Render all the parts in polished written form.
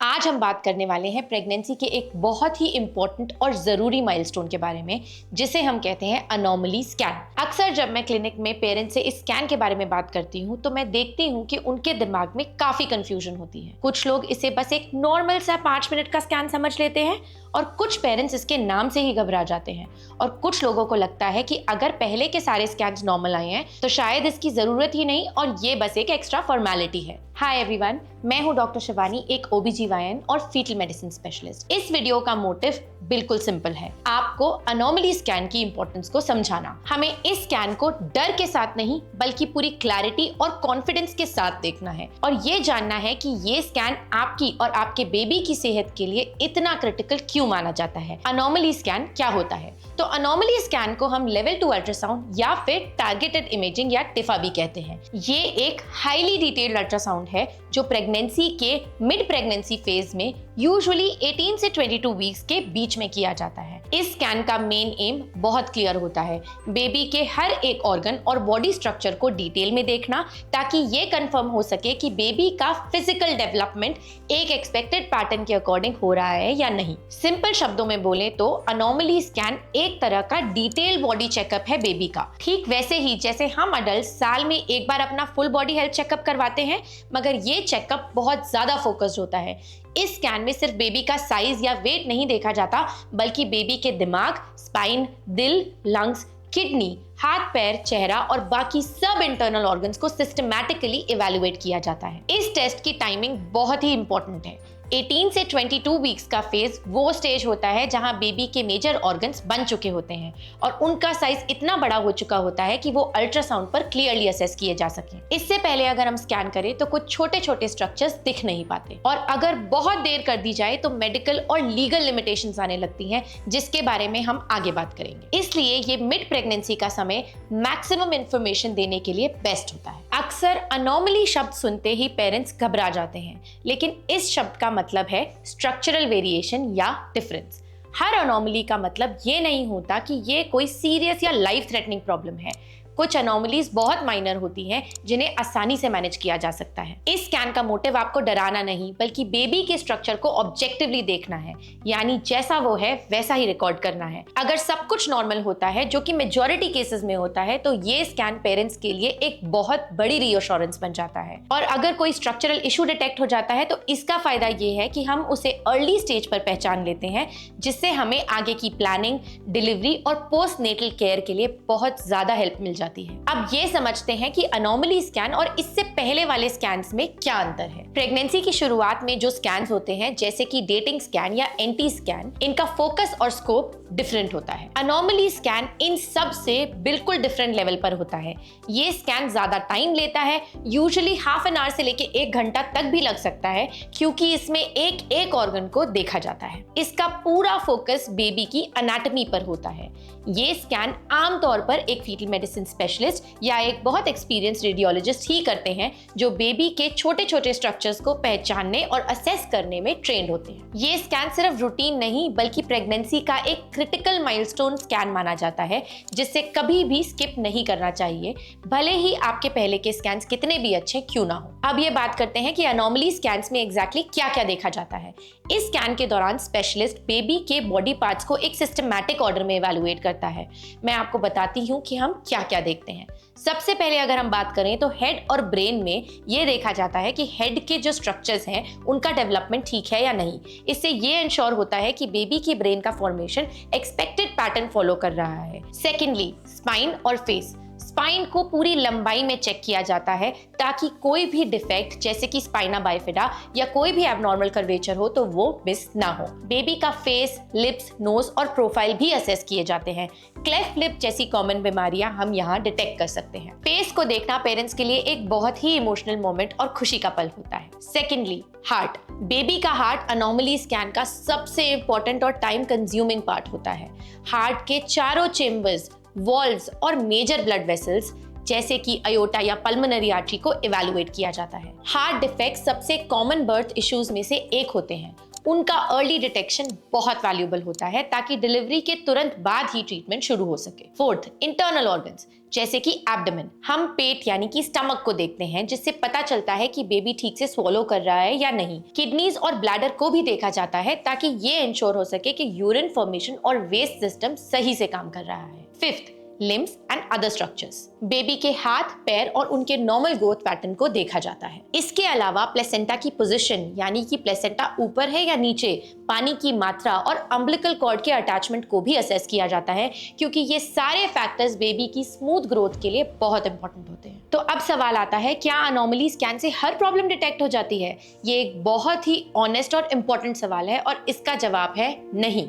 आज हम बात करने वाले हैं प्रेगनेंसी के एक बहुत ही इंपॉर्टेंट और ज़रूरी माइलस्टोन के बारे में, जिसे हम कहते हैं अनोमली स्कैन। अक्सर जब मैं क्लिनिक में पेरेंट्स से इस स्कैन के बारे में बात करती हूँ तो मैं देखती हूँ कि उनके दिमाग में काफ़ी कंफ्यूजन होती है। कुछ लोग इसे बस एक नॉर्मल सा 5 मिनट का स्कैन समझ लेते हैं और कुछ पेरेंट्स इसके नाम से ही घबरा जाते हैं और कुछ लोगों को लगता है कि अगर पहले के सारे स्कैन्स नॉर्मल आए हैं तो शायद इसकी ज़रूरत ही नहीं और ये बस एक एक्स्ट्रा फॉर्मेलिटी है। हाय एवरीवन, मैं हूं डॉक्टर शिवानी, एक OBGYN और फीटल मेडिसिन स्पेशलिस्ट। इस वीडियो का मोटिव बिल्कुल सिंपल है, आपको अनोमली स्कैन की इंपॉर्टेंस को समझाना। हमें इस स्कैन को डर के साथ नहीं बल्कि पूरी क्लैरिटी और कॉन्फिडेंस के साथ देखना है और ये जानना है कि ये स्कैन आपकी और आपके बेबी की सेहत के लिए इतना क्रिटिकल क्यों माना जाता है। अनोमली स्कैन क्या होता है? तो अनोमली स्कैन को हम लेवल 2 अल्ट्रासाउंड या फिर टारगेटेड इमेजिंग या टिफा भी कहते हैं। ये एक हाईली डिटेल्ड अल्ट्रासाउंड है जो प्रेगनेंसी के मिड प्रेगनेंसी फेज में यूजुअली 18 से 22 वीक्स के बीच में किया जाता है। इस स्कैन का मेन एम बहुत क्लियर होता है, बेबी के हर एक ऑर्गन और बॉडी स्ट्रक्चर को डिटेल में देखना ताकि ये कंफर्म हो सके कि बेबी का फिजिकल डेवलपमेंट एक एक्सपेक्टेड पैटर्न के अकॉर्डिंग हो रहा है या नहीं। सिंपल शब्दों में बोले तो अनोमली स्कैन एक तरह का डिटेल बॉडी चेकअप है बेबी का। ठीक वैसे ही जैसे हम अडल्ट साल में एक बार अपना फुल बॉडी हेल्थ चेकअप करवाते हैं, मगर ये चेकअप बहुत ज्यादा फोकस्ड होता है। इस स्कैन में सिर्फ बेबी का साइज या वेट नहीं देखा जाता बल्कि बेबी के दिमाग, स्पाइन, दिल, लंग्स, किडनी, हाथ पैर, चेहरा और बाकी सब इंटरनल ऑर्गन्स को सिस्टमैटिकली इवैल्यूएट किया जाता है। इस टेस्ट की टाइमिंग बहुत ही इंपॉर्टेंट है। 18 से 22 वीक्स का फेज वो स्टेज होता है जहां बेबी के मेजर ऑर्गन्स बन चुके होते हैं और उनका साइज इतना बड़ा हो चुका होता है कि वो अल्ट्रासाउंड पर क्लियरली असेस किए जा सकें। इससे पहले अगर हम स्कैन करें तो कुछ छोटे छोटे स्ट्रक्चर्स दिख नहीं पाते और अगर बहुत देर कर दी जाए तो मेडिकल और लीगल लिमिटेशंस आने लगती हैं, जिसके बारे में हम आगे बात करेंगे। इसलिए ये मिड प्रेगनेंसी का समय मैक्सिमम इंफॉर्मेशन देने के लिए बेस्ट होता है। अक्सर अनोमली शब्द सुनते ही पेरेंट्स घबरा जाते हैं, लेकिन इस शब्द का मतलब है स्ट्रक्चरल वेरिएशन या डिफरेंस। हर अनोमली का मतलब ये नहीं होता कि ये कोई सीरियस या लाइफ थ्रेटनिंग प्रॉब्लम है। कुछ अनोमलीज बहुत माइनर होती हैं जिन्हें आसानी से मैनेज किया जा सकता है। इस स्कैन का मोटिव आपको डराना नहीं बल्कि बेबी के स्ट्रक्चर को ऑब्जेक्टिवली देखना है, यानी जैसा वो है वैसा ही रिकॉर्ड करना है। अगर सब कुछ नॉर्मल होता है, जो कि मेजॉरिटी केसेस में होता है, तो ये स्कैन पेरेंट्स के लिए एक बहुत बड़ी रीअश्योरेंस बन जाता है। और अगर कोई स्ट्रक्चरल इशू डिटेक्ट हो जाता है तो इसका फायदा ये है कि हम उसे अर्ली स्टेज पर पहचान लेते हैं, जिससे हमें आगे की प्लानिंग, डिलीवरी और पोस्ट नेटल केयर के लिए बहुत ज्यादा हेल्प मिल जाती है। अब ये समझते हैं कि अनोमली स्कैन और इससे पहले वाले स्कैन्स में क्या अंतर है। प्रेगनेंसी की शुरुआत में जो स्कैन्स होते हैं जैसे कि डेटिंग स्कैन या एंटी स्कैन, इनका फोकस और स्कोप डिफरेंट होता है। अनोमली स्कैन इन सब से बिल्कुल डिफरेंट लेवल पर होता है। ये स्कैन ज्यादा टाइम लेता है, यूजुअली हाफ एन आवर से लेके 1 घंटा तक भी लग सकता है, क्योंकि इसमें एक एक ऑर्गन को देखा जाता है। इसका पूरा फोकस बेबी की एनाटॉमी पर होता है। ये स्कैन आमतौर पर एक फीटल मेडिसिन स्पेशलिस्ट या एक बहुत एक्सपीरियंस रेडियोलॉजिस्ट ही करते हैं, जो बेबी के छोटे छोटे स्ट्रक्चर्स को पहचानने और असेस करने में ट्रेंड होते हैं। ये स्कैन सिर्फ रूटीन नहीं बल्कि प्रेगनेंसी का एक क्रिटिकल माइलस्टोन स्कैन माना जाता है, जिससे कभी भी स्किप नहीं करना चाहिए, भले ही आपके पहले के स्कैन्स कितने भी अच्छे क्यों ना हो। अब ये बात करते हैं कि अनोमली स्कैन्स में एग्जैक्टली क्या क्या देखा जाता है। इस स्कैन के दौरान स्पेशलिस्ट बेबी के बॉडी पार्ट्स को एक सिस्टमैटिक ऑर्डर में इवैल्यूएट करता है। मैं आपको बताती हूँ कि हम क्या क्या देखते हैं। सबसे पहले अगर हम बात करें तो हेड और ब्रेन में ये देखा जाता है कि हेड के जो स्ट्रक्चर्स हैं उनका डेवलपमेंट ठीक है या नहीं। इससे ये इंश्योर होता है कि बेबी की ब्रेन का फॉर्मेशन एक्सपेक्टेड पैटर्न फॉलो कर रहा है। सेकेंडली, स्पाइन और फेस। स्पाइन को पूरी लंबाई में चेक किया जाता है ताकि कोई भी डिफेक्ट जैसे कि स्पाइना बाइफिडा या कोई भी एबनॉर्मल कर्वेचर हो तो वो मिस ना हो। बेबी का फेस, लिप्स, नोज और प्रोफाइल भी असेस किए जाते हैं। क्लेफ्ट लिप जैसी कॉमन बीमारियां हम यहाँ डिटेक्ट कर सकते हैं। फेस को देखना पेरेंट्स के लिए एक बहुत ही इमोशनल मोमेंट और खुशी का पल होता है। Secondly, heart. बेबी का हार्ट अनोमली स्कैन का सबसे इंपॉर्टेंट और टाइम कंज्यूमिंग पार्ट होता है। हार्ट के चारों चेम्बर्स, वॉल्व्स और मेजर ब्लड वेसल्स जैसे कि अयोटा या पल्मोनरी आर्टरी को इवैल्यूएट किया जाता है। हार्ट डिफेक्ट सबसे कॉमन बर्थ इश्यूज में से एक होते हैं उनका अर्ली डिटेक्शन बहुत वैल्यूएबल होता है ताकि डिलीवरी के तुरंत बाद ही ट्रीटमेंट शुरू हो सके। फोर्थ, इंटरनल ऑर्गन्स जैसे कि एब्डोमेन। हम पेट यानी कि स्टमक को देखते हैं जिससे पता चलता है कि बेबी ठीक से स्वॉलो कर रहा है या नहीं। किडनीज और ब्लैडर को भी देखा जाता है ताकि ये इंश्योर हो सके कि यूरिन फॉर्मेशन और वेस्ट सिस्टम सही से काम कर रहा है। Fifth, limbs and other structures. Baby के हाथ, पैर और उनके नॉर्मल ग्रोथ पैटर्न को देखा जाता है। इसके अलावा प्लेसेंटा की पोजीशन यानी कि प्लेसेंटा ऊपर है या नीचे, पानी की मात्रा और अम्बिलिकल कॉर्ड के अटैचमेंट को भी असेस किया जाता है, क्योंकि ये सारे फैक्टर्स बेबी की स्मूथ ग्रोथ के लिए बहुत इंपॉर्टेंट होते हैं। तो अब सवाल आता है, क्या अनोमली स्कैन से हर प्रॉब्लम डिटेक्ट हो जाती है? ये एक बहुत ही ऑनेस्ट और इंपॉर्टेंट सवाल है और इसका जवाब है नहीं।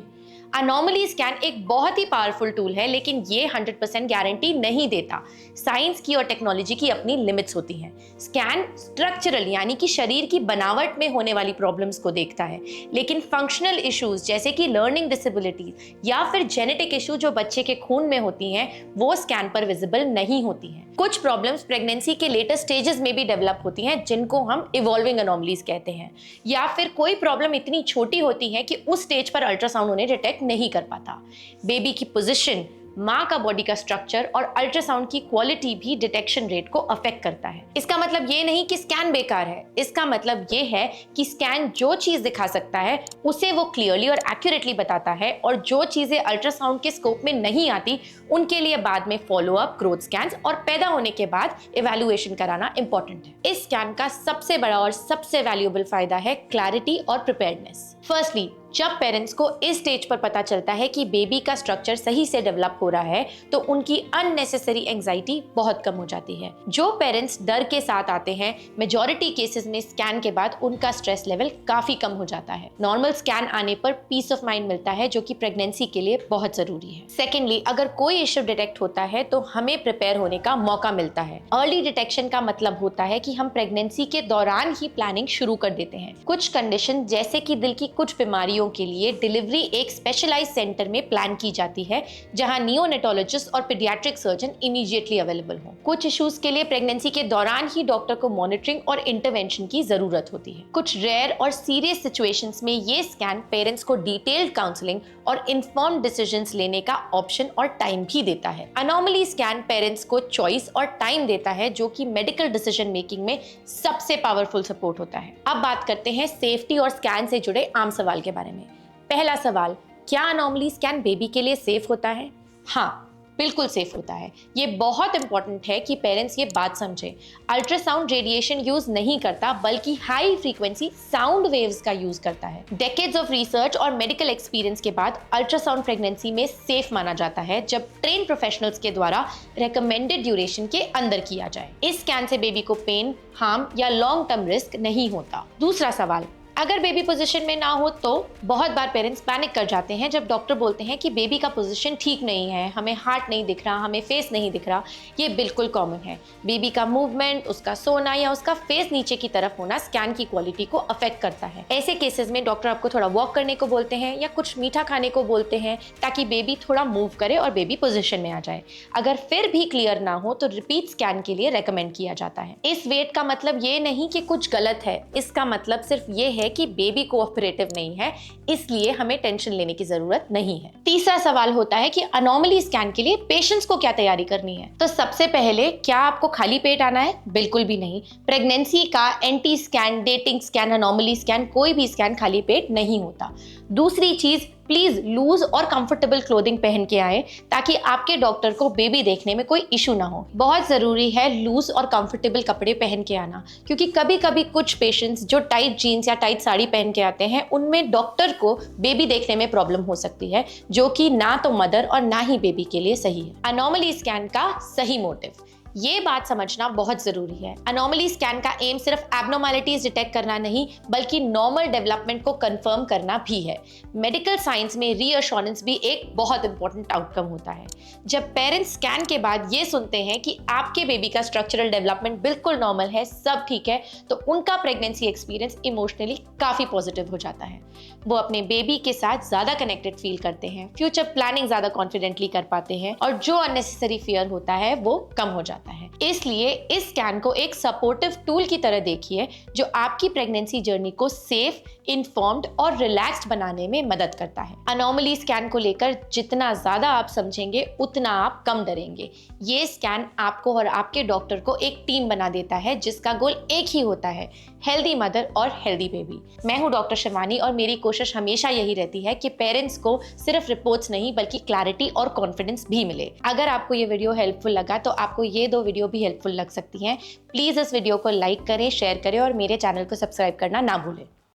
अनोमली स्कैन एक बहुत ही पावरफुल टूल है, लेकिन ये 100% गारंटी नहीं देता। साइंस की और टेक्नोलॉजी की अपनी लिमिट्स होती हैं। स्कैन स्ट्रक्चरल यानी कि शरीर की बनावट में होने वाली प्रॉब्लम्स को देखता है, लेकिन फंक्शनल इश्यूज जैसे कि लर्निंग डिसेबिलिटीज या फिर जेनेटिक इशू जो बच्चे के खून में होती हैं, वो स्कैन पर विजिबल नहीं होती हैं। कुछ प्रॉब्लम्स प्रेगनेंसी के लेटर स्टेजेस में भी डेवलप होती हैं, जिनको हम इवॉल्विंग अनोमलीज कहते हैं, या फिर कोई प्रॉब्लम इतनी छोटी होती है कि उस स्टेज पर अल्ट्रासाउंड उन्हें डिटेक्ट नहीं कर पाता। बेबी की पोजीशन, माँ का बॉडी का स्ट्रक्चर और अल्ट्रासाउंड की क्वालिटी भी डिटेक्शन रेट को अफेक्ट करता है। इसका मतलब ये नहीं कि स्कैन बेकार है, इसका मतलब ये है कि स्कैन जो चीज दिखा सकता है उसे वो क्लियरली और एक्यूरेटली बताता है, और जो चीजें अल्ट्रासाउंड के स्कोप में नहीं आती उनके लिए बाद में फॉलो अप, ग्रोथ स्कैन्स और पैदा होने के बाद इवैल्यूएशन कराना इंपॉर्टेंट है। इस स्कैन का सबसे बड़ा और सबसे वैल्यूएबल फायदा है क्लैरिटी और प्रिपेयर्डनेस। फर्स्टली, जब पेरेंट्स को इस स्टेज पर पता चलता है कि बेबी का स्ट्रक्चर सही से डेवलप हो रहा है, तो उनकी अननेसेसरी एंजाइटी बहुत कम हो जाती है। जो पेरेंट्स डर के साथ आते हैं, मेजॉरिटी केसेस में स्कैन के बाद उनका स्ट्रेस लेवल काफी कम हो जाता है। नॉर्मल स्कैन आने पर पीस ऑफ माइंड मिलता है, जो कि प्रेगनेंसी के लिए बहुत जरूरी है। सेकेंडली, अगर कोई इश्यू डिटेक्ट होता है तो हमें प्रिपेयर होने का मौका मिलता है। अर्ली डिटेक्शन का मतलब होता है कि हम प्रेगनेंसी के दौरान ही प्लानिंग शुरू कर देते हैं। कुछ कंडीशन जैसे कि दिल की कुछ बीमारियों के लिए डिलीवरी एक स्पेशलाइज्ड सेंटर में प्लान की जाती है, जहां नियोनेटोलॉजिस्ट और पीडियाट्रिक सर्जन इमीडिएटली अवेलेबल हो। कुछ इश्यूज के लिए प्रेगनेंसी के दौरान ही डॉक्टर को मॉनिटरिंग और इंटरवेंशन की जरूरत होती है। कुछ रेयर और सीरियस सिचुएशंस में ये स्कैन पेरेंट्स को डिटेल्ड काउंसलिंग और इन्फॉर्म्ड डिसीजंस लेने का ऑप्शन और टाइम भी देता है। अनोमली स्कैन पेरेंट्स को चॉइस और टाइम देता है, जो कि मेडिकल डिसीजन मेकिंग में सबसे पावरफुल सपोर्ट होता है। अब बात करते हैं सेफ्टी और स्कैन से जुड़े आम सवाल के बारे में। पहला सवाल, क्या अनोमली स्कैन बेबी के लिए सेफ होता है? हाँ, बिल्कुल सेफ होता है। ये बहुत इंपॉर्टेंट है कि पेरेंट्स ये बात समझें। अल्ट्रासाउंड रेडिएशन यूज नहीं करता, बल्कि हाई फ्रीक्वेंसी साउंड वेव्स का यूज करता है। डेकेड्स ऑफ रिसर्च और मेडिकल एक्सपीरियंस के बाद अल्ट्रासाउंड प्रेगनेंसी में सेफ माना जाता है, जब ट्रेन प्रोफेशनल्स के द्वारा रिकमेंडेड ड्यूरेशन के अंदर किया जाए। इस स्कैन से बेबी को पेन, हार्म या लॉन्ग टर्म रिस्क नहीं होता। दूसरा सवाल, अगर बेबी पोजीशन में ना हो तो? बहुत बार पेरेंट्स पैनिक कर जाते हैं जब डॉक्टर बोलते हैं कि बेबी का पोजीशन ठीक नहीं है, हमें हार्ट नहीं दिख रहा, हमें फेस नहीं दिख रहा। ये बिल्कुल कॉमन है। बेबी का मूवमेंट, उसका सोना या उसका फेस नीचे की तरफ होना स्कैन की क्वालिटी को अफेक्ट करता है। ऐसे केसेस में डॉक्टर आपको थोड़ा वॉक करने को बोलते हैं या कुछ मीठा खाने को बोलते हैं, ताकि बेबी थोड़ा मूव करे और बेबी पोजीशन में आ जाए। अगर फिर भी क्लियर ना हो तो रिपीट स्कैन के लिए रेकमेंड किया जाता है। इस वेट का मतलब ये नहीं कि कुछ गलत है, इसका मतलब सिर्फ ये है कि बेबी कोऑपरेटिव नहीं है, इसलिए हमें टेंशन लेने की जरूरत नहीं है। तीसरा सवाल होता है कि अनोमली स्कैन के लिए पेशेंट्स को क्या तैयारी करनी है? तो सबसे पहले, क्या आपको खाली पेट आना है? बिल्कुल भी नहीं। प्रेगनेंसी का anti scan, dating scan, anomaly scan, कोई भी स्कैन खाली पेट नहीं होता। दूसरी चीज, प्लीज लूज और कंफर्टेबल क्लोथिंग पहन के आए, ताकि आपके डॉक्टर को बेबी देखने में कोई इशू ना हो। बहुत जरूरी है लूज और कंफर्टेबल कपड़े पहन के आना, क्योंकि कभी कभी कुछ पेशेंट्स जो टाइट जीन्स या टाइट साड़ी पहन के आते हैं, उनमें डॉक्टर को बेबी देखने में प्रॉब्लम हो सकती है, जो कि ना तो मदर और ना ही बेबी के लिए सही है। अनोमली स्कैन का सही मोटिव, ये बात समझना बहुत जरूरी है। अनोमली स्कैन का एम सिर्फ एब्नॉर्मैलिटीज डिटेक्ट करना नहीं, बल्कि नॉर्मल डेवलपमेंट को कंफर्म करना भी है। मेडिकल साइंस में रीअश्योरेंस भी एक बहुत इंपॉर्टेंट आउटकम होता है। जब पेरेंट्स स्कैन के बाद ये सुनते हैं कि आपके बेबी का स्ट्रक्चरल डेवलपमेंट बिल्कुल नॉर्मल है, सब ठीक है, तो उनका प्रेगनेंसी एक्सपीरियंस इमोशनली काफी पॉजिटिव हो जाता है। वो अपने बेबी के साथ ज्यादा कनेक्टेड फील करते हैं, फ्यूचर प्लानिंग ज्यादा कॉन्फिडेंटली कर पाते हैं, और जो अननेसेसरी फियर होता है वो कम हो जाता है। इसलिए इस स्कैन को एक सपोर्टिव टूल की तरह देखिए, जो आपकी प्रेगनेंसी जर्नी को सेफ, इन्फॉर्म्ड और रिलैक्स्ड बनाने में मदद करता है। अनोमली स्कैन को लेकर जितना ज्यादा आप समझेंगे उतना आप कम डरेंगे। ये स्कैन आपको और आपके डॉक्टर को एक टीम बना देता है जिसका गोल एक ही होता है, हेल्दी मदर और हेल्दी बेबी। मैं हूं डॉक्टर शिवानी और मेरी कोशिश हमेशा यही रहती है कि पेरेंट्स को सिर्फ रिपोर्ट्स नहीं बल्कि क्लैरिटी और कॉन्फिडेंस भी मिले। अगर आपको ये वीडियो हेल्पफुल लगा तो आपको ये 2 वीडियो भी हेल्पफुल लग सकती हैं। प्लीज इस वीडियो को लाइक करें, शेयर करें और मेरे चैनल को सब्सक्राइब करना ना भूलें।